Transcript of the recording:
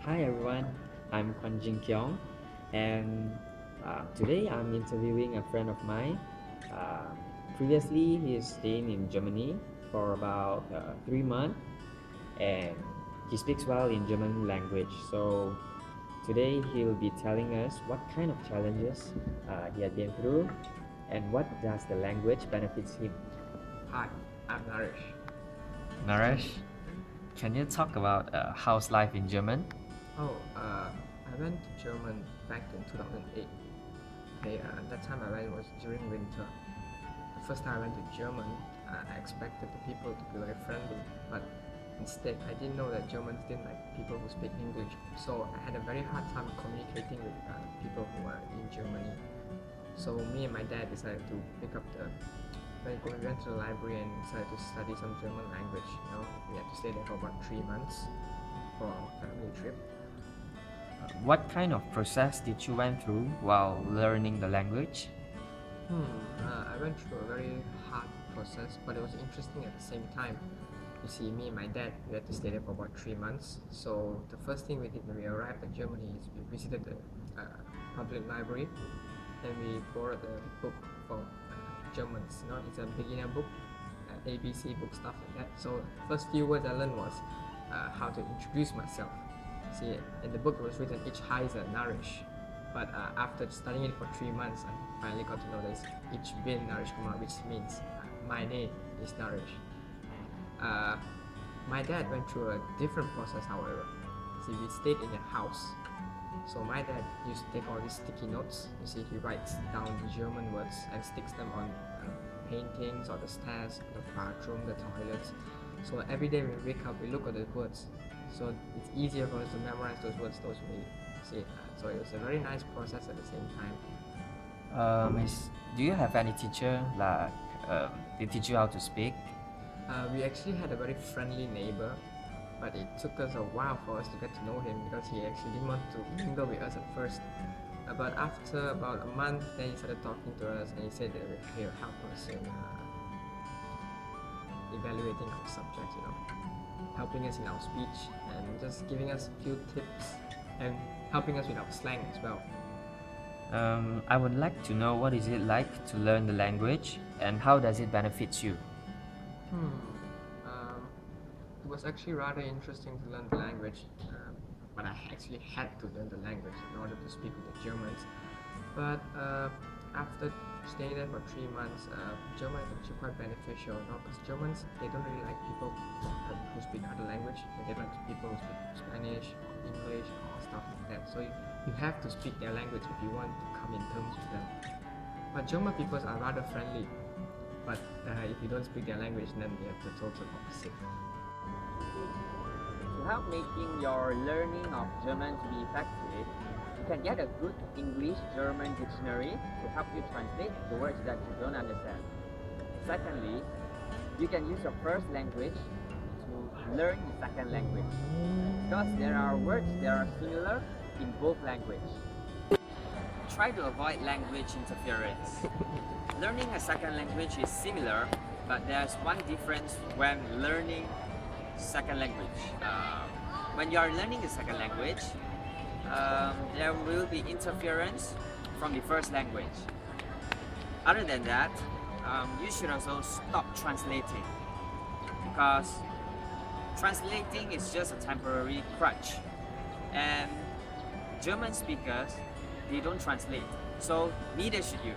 Hi everyone, I'm Kwan Jin Kyong, and today I'm interviewing a friend of mine. Um, Previously, he is staying in Germany for about 3 months, and he speaks well in German language. So today he'll be telling us what kind of challenges he had been through, and what does the language benefits him. Hi, I'm Naresh. Naresh, can you talk about how's life in German? I went to German back in 2008. Okay, that time I went was during winter. The first time I went to German, I expected the people to be very friendly, but instead I didn't know that Germans didn't like people who speak English. So I had a very hard time communicating with people who are in Germany. So me and my dad decided to pick up the we went to the library and decided to study some German language. We had to stay there for about 3 months for our family trip. What kind of process did you went through while learning the language? I went through a very hard process, but it was interesting at the same time. You see, me and my dad, we had to stay there for about 3 months. So the first thing we did when we arrived in Germany is we visited the public library, and we borrowed the book for Germans. It's a beginner book, ABC book, stuff like that. So first few words I learned was how to introduce myself. See, in the book it was written Ich heiße Naresh, but after studying it for 3 months, I finally got to know that it's Ich bin Naresh Kumar, which means my name is Naresh. My dad went through a different process, however. See, we stayed in a house. So my dad used to take all these sticky notes. You see, he writes down the German words and sticks them on paintings or the stairs, the bathroom, the toilets. So every day when we wake up, we look at the words. So it's easier for us to memorize those words, those we see. So it was a very nice process at the same time. Do you have any teacher like they teach you how to speak? We actually had a very friendly neighbor, but it took us a while for us to get to know him because he actually didn't want to mingle with us at first. But after about a month, then he started talking to us and he said that he'll help us in evaluating our subject, helping us in our speech and just giving us a few tips and helping us with our slang as well. I would like to know what is it like to learn the language and how does it benefit you? It was actually rather interesting to learn the language, but I actually had to learn the language in order to speak with the Germans. But after staying there for 3 months, German is actually quite beneficial, because Germans, they don't really like people who speak other language. They like people who speak Spanish or English or stuff like that. So you have to speak their language if you want to come in terms with them. But German people are rather friendly. But if you don't speak their language, then they have the total opposite. To help making your learning of German to be effective, you can get a good English-German dictionary to help you translate the words that you don't understand. Secondly, you can use your first language to learn the second language, because there are words that are similar in both languages. Try to avoid language interference. Learning a second language is similar, but there's one difference when learning second language. When you are learning the second language, there will be interference from the first language. Other than that, you should also stop translating, because translating is just a temporary crutch, and German speakers, they don't translate, so neither should you.